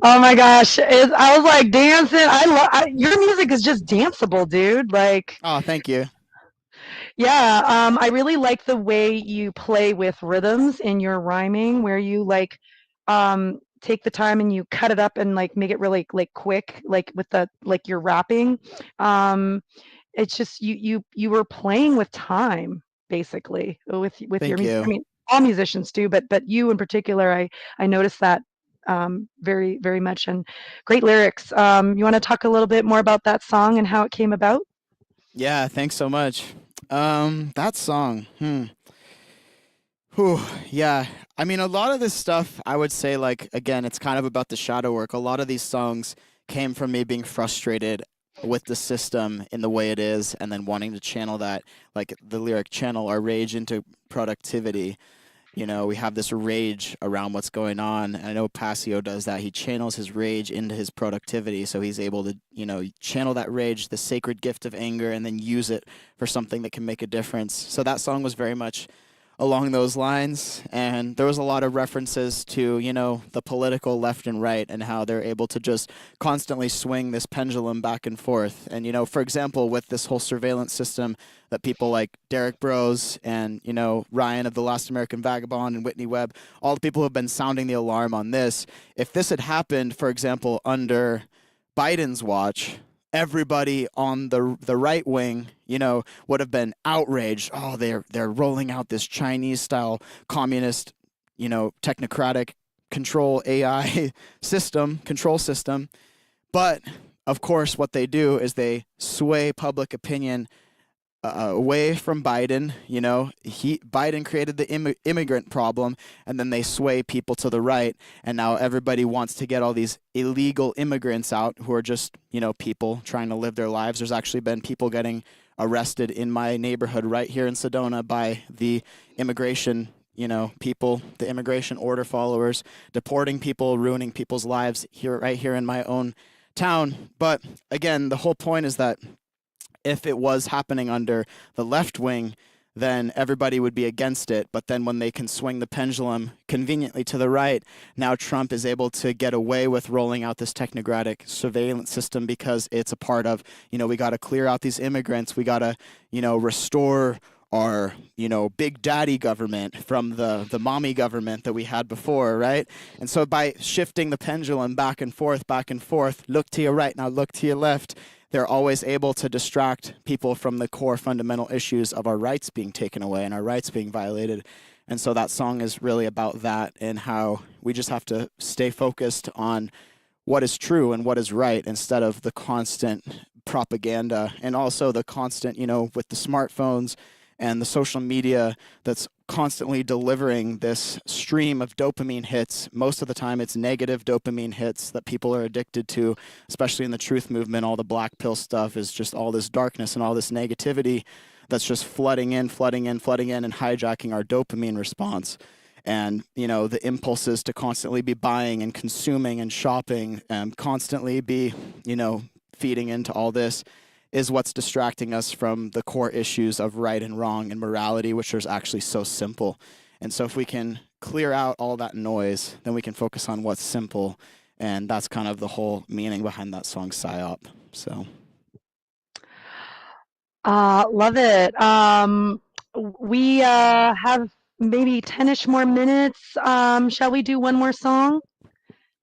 Oh my gosh, I was like dancing. Your music is just danceable, dude. Like, Oh, thank you. yeah, I really like the way you play with rhythms in your rhyming, where you like take the time and you cut it up and like make it really like quick, like with the like you're rapping. Um, it's just you were playing with time basically with your Thank music. I you. mean, all musicians do, but you in particular, I noticed that very very much, and great lyrics. You want to talk a little bit more about that song and how it came about? Yeah, thanks so much. That song. Whew, yeah. I mean, a lot of this stuff, I would say, like, again, it's kind of about the shadow work. A lot of these songs came from me being frustrated with the system in the way it is, and then wanting to channel that, like the lyric channel our rage into productivity. You know, we have this rage around what's going on. And I know Passio does that. He channels his rage into his productivity. So he's able to, channel that rage, the sacred gift of anger, and then use it for something that can make a difference. So that song was very much along those lines. And there was a lot of references to, the political left and right and how they're able to just constantly swing this pendulum back and forth. And, for example, with this whole surveillance system that people like Derek Bros and, Ryan of The Last American Vagabond and Whitney Webb, all the people who have been sounding the alarm on this, if this had happened, for example, under Biden's watch, everybody on the right wing, would have been outraged. Oh, they're rolling out this Chinese style communist, technocratic control AI control system. But of course, what they do is they sway public opinion away from Biden. Biden created the immigrant problem, and then they sway people to the right, and now everybody wants to get all these illegal immigrants out who are just people trying to live their lives. There's actually been people getting arrested in my neighborhood right here in Sedona by the immigration people, the immigration order followers, deporting people, ruining people's lives here right here in my own town. But again, the whole point is that if it was happening under the left wing, then everybody would be against it. But then when they can swing the pendulum conveniently to the right, now Trump is able to get away with rolling out this technocratic surveillance system because it's a part of, we got to clear out these immigrants. We got to, restore our, big daddy government from the mommy government that we had before, right? And so by shifting the pendulum back and forth, look to your right, now look to your left, they're always able to distract people from the core fundamental issues of our rights being taken away and our rights being violated. And so that song is really about that and how we just have to stay focused on what is true and what is right instead of the constant propaganda and also the constant, with the smartphones and the social media that's constantly delivering this stream of dopamine hits. Most of the time, it's negative dopamine hits that people are addicted to, especially in the truth movement. All the black pill stuff is just all this darkness and all this negativity that's just flooding in, and hijacking our dopamine response. And, the impulses to constantly be buying and consuming and shopping and constantly be, feeding into all this is what's distracting us from the core issues of right and wrong and morality, which are actually so simple. And so if we can clear out all that noise, then we can focus on what's simple. And that's kind of the whole meaning behind that song, Psyop. So. Love it. We have maybe 10-ish more minutes. Shall we do one more song?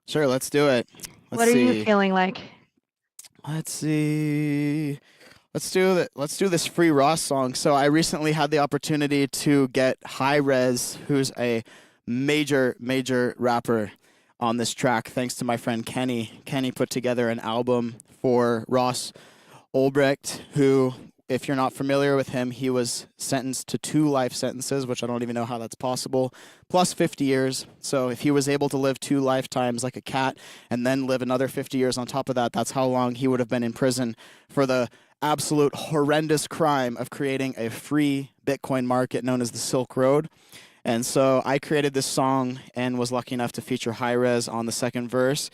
Sure, let's do it. Let's What are you see. feeling like? Let's see. Let's do this Free Ross song. So I recently had the opportunity to get High Res, who's a major rapper, on this track. Thanks to my friend Kenny. Kenny put together an album for Ross Ulbricht, who, if you're not familiar with him, he was sentenced to 2 life sentences, which I don't even know how that's possible, plus 50 years. So if he was able to live 2 lifetimes like a cat and then live another 50 years on top of that, that's how long he would have been in prison for the absolute horrendous crime of creating a free Bitcoin market known as the Silk Road. And so I created this song and was lucky enough to feature High Res on the second verse.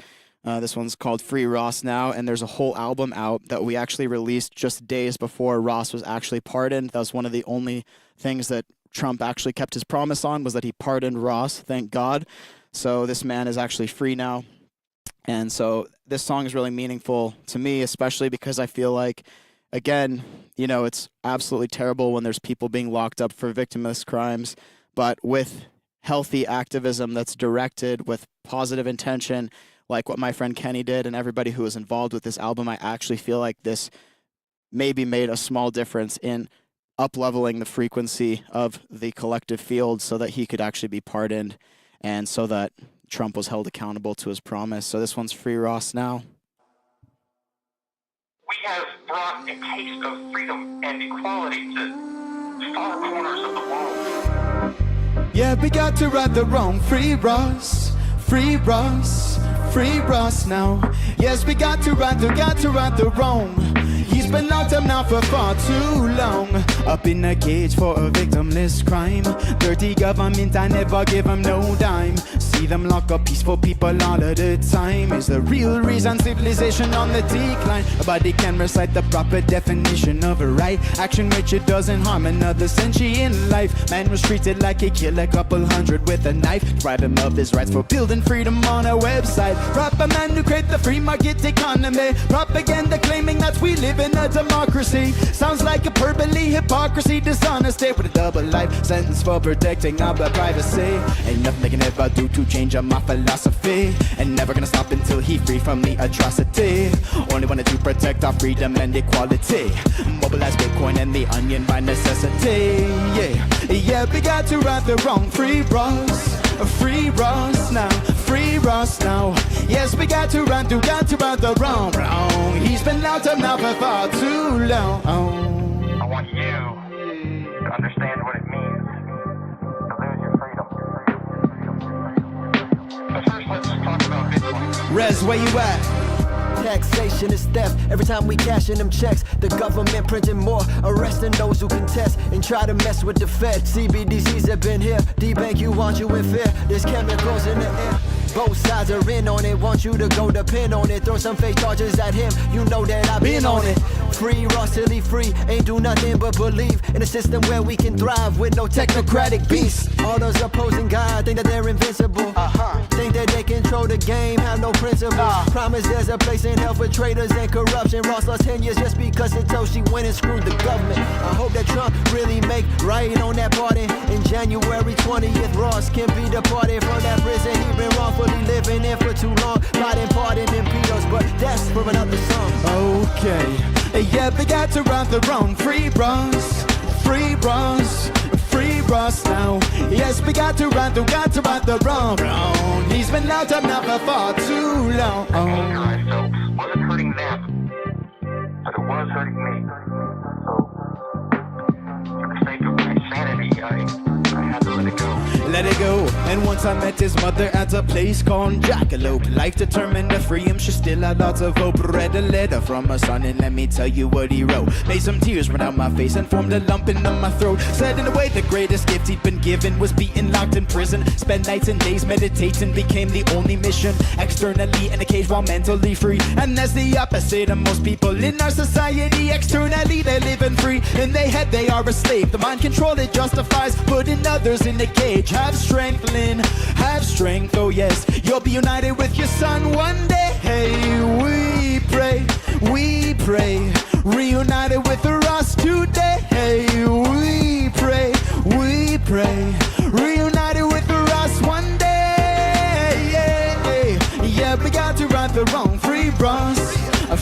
This one's called Free Ross Now, and there's a whole album out that we actually released just days before Ross was actually pardoned. That was one of the only things that Trump actually kept his promise on, was that he pardoned Ross, thank God. So this man is actually free now. And so this song is really meaningful to me, especially because I feel like, again, it's absolutely terrible when there's people being locked up for victimless crimes, but with healthy activism that's directed with positive intention, like what my friend Kenny did and everybody who was involved with this album, I actually feel like this maybe made a small difference in up-leveling the frequency of the collective field so that he could actually be pardoned and so that Trump was held accountable to his promise. So this one's Free Ross Now. We have brought a taste of freedom and equality to far corners of the world. Yeah, we got to right the wrong. Free Ross, free Ross, free Ross now. Yes, we got to right the wrong. He's been locked up now for far too long. Up in a cage for a victimless crime. Dirty government, I never give them no dime. See them lock up peaceful people all of the time. Is the real reason civilization on the decline. Nobody can recite the proper definition of a right action which it doesn't harm another sentient life. Man was treated like he killed a couple hundred with a knife. Deprive him of his rights for building freedom on a website. Proper man to create the free market economy. Propaganda claiming that we live in a democracy. Sounds like hyperbole, hypocrisy, dishonesty with a double life sentence for protecting our privacy. Ain't nothing they can ever do to change up my philosophy. And never gonna stop until he free from the atrocity. Only wanted to protect our freedom and equality. Mobilize Bitcoin and the onion by necessity. Yeah, we got to right the wrong. Free Ross now, free Ross now. Yes, we got to right the wrong. He's been locked up now for far too long. I want you to understand what it means to lose your freedom. But first, let's talk about Bitcoin. Rez, where you at? Taxation is theft. Every time we cash in them checks, the government printing more, arresting those who contest and try to mess with the Fed. CBDCs have been here. D-Bank, you want you in fear. There's chemicals in the air. Both sides are in on it. Want you to go depend on it. Throw some fake charges at him. You know that I've been on it. Free, Ross, silly free. Ain't do nothing but believe in a system where we can thrive with no technocratic beasts. All those opposing God think that they're invincible. Think that they control the game, have no principles. Promise there's a place in hell for traitors and corruption. Ross lost 10 years just because Satoshi went and screwed the government. I hope that Trump really make right on that pardon. In January 20th, Ross can be departed from that prison. He been wrongfully living in for too long. Plotting, pardoning Peter's, but that's for another song. Okay, yeah, we got to right the wrong. Free Ross, free Ross, free Ross now. Yes, we got to right the wrong. He's been locked up now for far too long. The anger I felt wasn't hurting them, but it was hurting me. So, for the sake of my sanity, I had to let it go. Let it go. And once I met his mother at a place called Jackalope. Life determined to free him, she still had lots of hope. Read a letter from her son and let me tell you what he wrote. Made some tears run down my face and formed a lump in my throat. Said in a way the greatest gift he'd been given was being locked in prison. Spent nights and days meditating became the only mission. Externally in a cage while mentally free. And that's the opposite of most people in our society. Externally they're living free. In their head they are a slave. The mind control it justifies putting others in the cage. Have strength, Lynn, have strength, oh yes. You'll be united with your son one day. Hey, we pray, reunited with us today. Hey, we pray, reunited with us one day. Yeah, we got to right the wrong. Free Ross,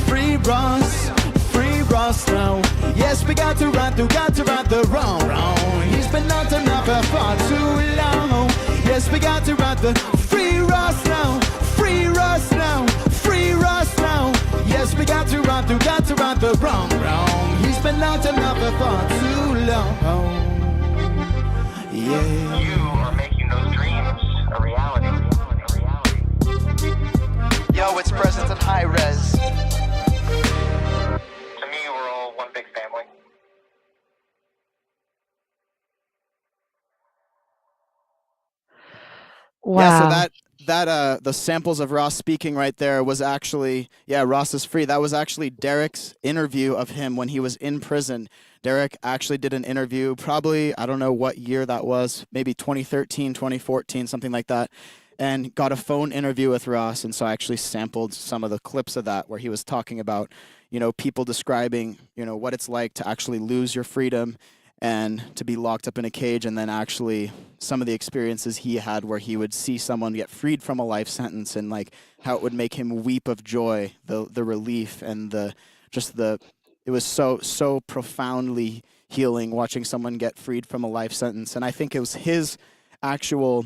free Ross, free Ross now. Yes, we got to right the wrong. He's been locked up for far too long. Yes, we got to right the free Ross now, free Ross now, free Ross now. Yes, we got to right the wrong. He's been locked up for far too long. Yeah. You are making those dreams a reality. Yo, it's Prezence and High Res. To me, we're all one big family. Wow. Yeah, so that the samples of Ross speaking right there was actually, Ross is free. That was actually Derek's interview of him when he was in prison. Derek actually did an interview, probably, I don't know what year that was, maybe 2013, 2014, something like that. and got a phone interview with Ross. And so I actually sampled some of the clips of that where he was talking about, people describing, what it's like to actually lose your freedom and to be locked up in a cage, and then actually some of the experiences he had where he would see someone get freed from a life sentence, and like how it would make him weep of joy, the relief and it was so profoundly healing watching someone get freed from a life sentence. And I think it was his actual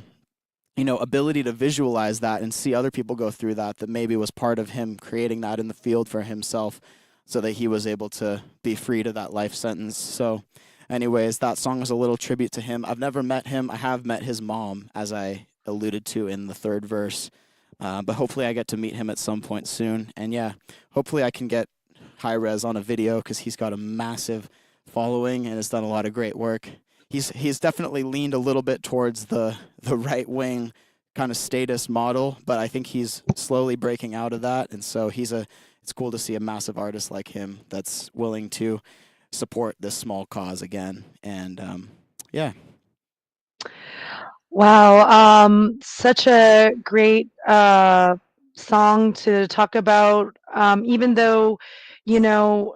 ability to visualize that and see other people go through that maybe was part of him creating that in the field for himself, so that he was able to be freed of that life sentence. So anyways, that song was a little tribute to him. I've never met him. I have met his mom, as I alluded to in the third verse. But hopefully I get to meet him at some point soon. And yeah, hopefully I can get High Res on a video, because he's got a massive following and has done a lot of great work. He's definitely leaned a little bit towards the right wing kind of status model, but I think he's slowly breaking out of that. And so it's cool to see a massive artist like him that's willing to support this small cause again. And yeah. Wow, such a great song to talk about. Even though, you know,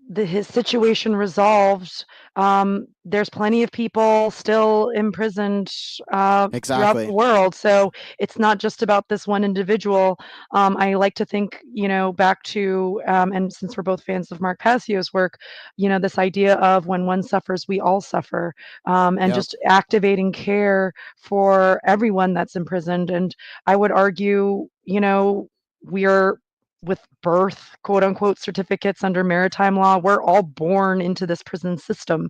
his situation resolved, there's plenty of people still imprisoned throughout the Exactly. world. So it's not just about this one individual. I like to think, back to, and since we're both fans of Mark Passio's work, this idea of when one suffers, we all suffer, and Yep. just activating care for everyone that's imprisoned. And I would argue, we're with birth, quote unquote, certificates under maritime law, we're all born into this prison system.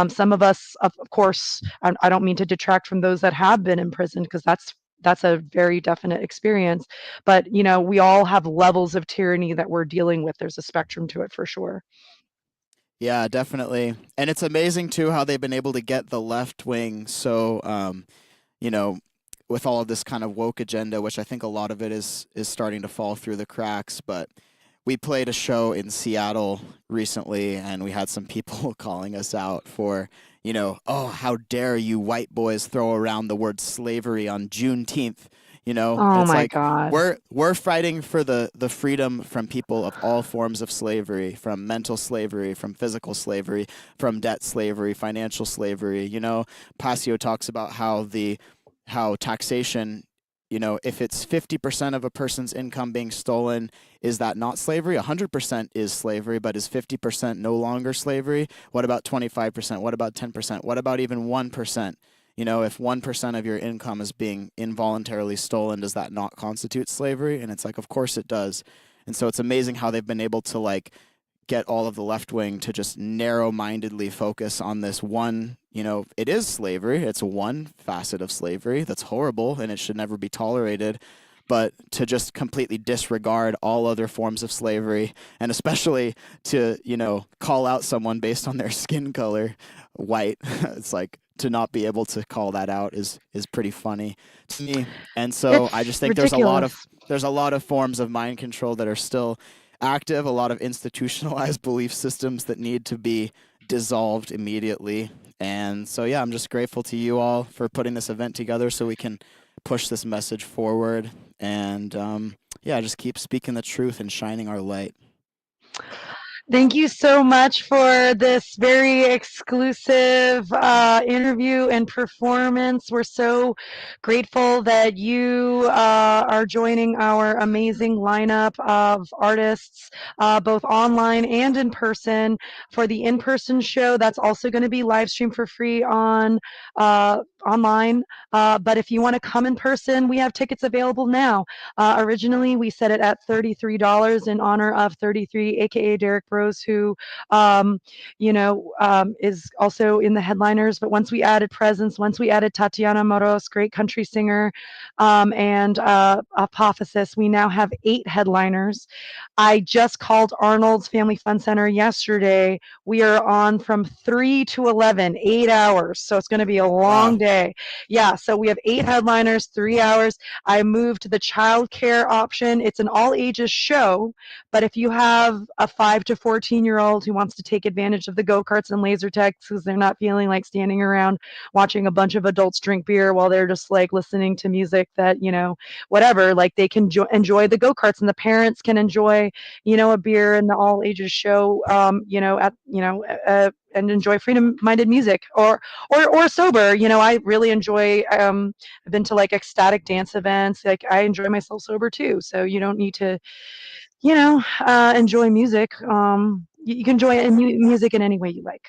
Some of us, of course, I don't mean to detract from those that have been imprisoned, because that's a very definite experience. But we all have levels of tyranny that we're dealing with. There's a spectrum to it for sure. Yeah, definitely. And it's amazing too how they've been able to get the left wing so you know, with all of this kind of woke agenda, which I think a lot of it is starting to fall through the cracks. But we played a show in Seattle recently, and we had some people calling us out for, oh, how dare you white boys throw around the word slavery on Juneteenth, and Oh it's my like God. we're fighting for the freedom from people of all forms of slavery, from mental slavery, from physical slavery, from debt slavery, financial slavery. Passio talks about how taxation, if it's 50% of a person's income being stolen, is that not slavery? 100% is slavery, but is 50% no longer slavery? What about 25%? What about 10%? What about even 1%? If 1% of your income is being involuntarily stolen, does that not constitute slavery? And it's like, of course it does. And so it's amazing how they've been able to get all of the left wing to just narrow-mindedly focus on this one, it is slavery. It's one facet of slavery that's horrible and it should never be tolerated. But to just completely disregard all other forms of slavery, and especially to, call out someone based on their skin color, white, it's like to not be able to call that out is pretty funny to me. And so I It's just think ridiculous. there's a lot of forms of mind control that are still active, a lot of institutionalized belief systems that need to be dissolved immediately. And so, yeah, I'm just grateful to you all for putting this event together so we can push this message forward. And yeah, just keep speaking the truth and shining our light. Thank you so much for this very exclusive interview and performance. We're so grateful that you are joining our amazing lineup of artists, both online and in person. For the in-person show, that's also going to be live streamed for free on online. But if you want to come in person, we have tickets available now. Originally, we set it at $33 in honor of 33, aka Derek Rose, who, is also in the headliners. But once we added Presence, once we added Tatiana Moros, great country singer, and Apophysis, we now have 8 headliners. I just called Arnold's Family Fun Center yesterday. We are on from 3 to 11, 8 hours. So it's going to be a long Wow. day. Okay. Yeah. So we have 8 headliners, 3 hours. I moved to the childcare option. It's an all ages show, but if you have a 5 to 14-year-old who wants to take advantage of the go karts and laser tags because they're not feeling like standing around watching a bunch of adults drink beer while they're just like listening to music that, whatever, like they can enjoy the go karts, and the parents can enjoy, a beer in the all ages show, and enjoy freedom minded music, or sober. I really enjoy, I've been to like ecstatic dance events. Like I enjoy myself sober too. So you don't need to, enjoy music. You can enjoy music in any way you like.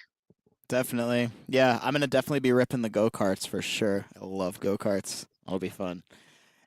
Definitely. Yeah, I'm gonna definitely be ripping the go karts for sure. I love go karts. It'll be fun.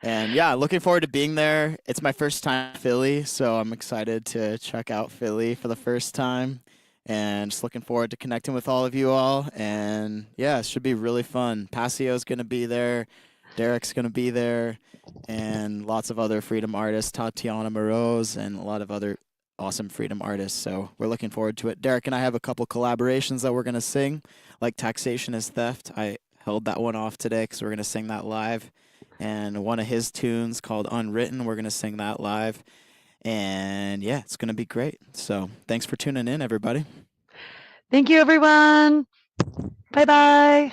And yeah, looking forward to being there. It's my first time in Philly, so I'm excited to check out Philly for the first time. And just looking forward to connecting with all of you all. And yeah, it should be really fun. Passio's going to be there. Derek's going to be there. And lots of other freedom artists, Tatiana Moroz, and a lot of other awesome freedom artists. So we're looking forward to it. Derek and I have a couple collaborations that we're going to sing, like Taxation is Theft. I held that one off today because we're going to sing that live. And one of his tunes called Unwritten, we're going to sing that live. And yeah, it's going to be great. So thanks for tuning in, everybody. Thank you, everyone. Bye bye.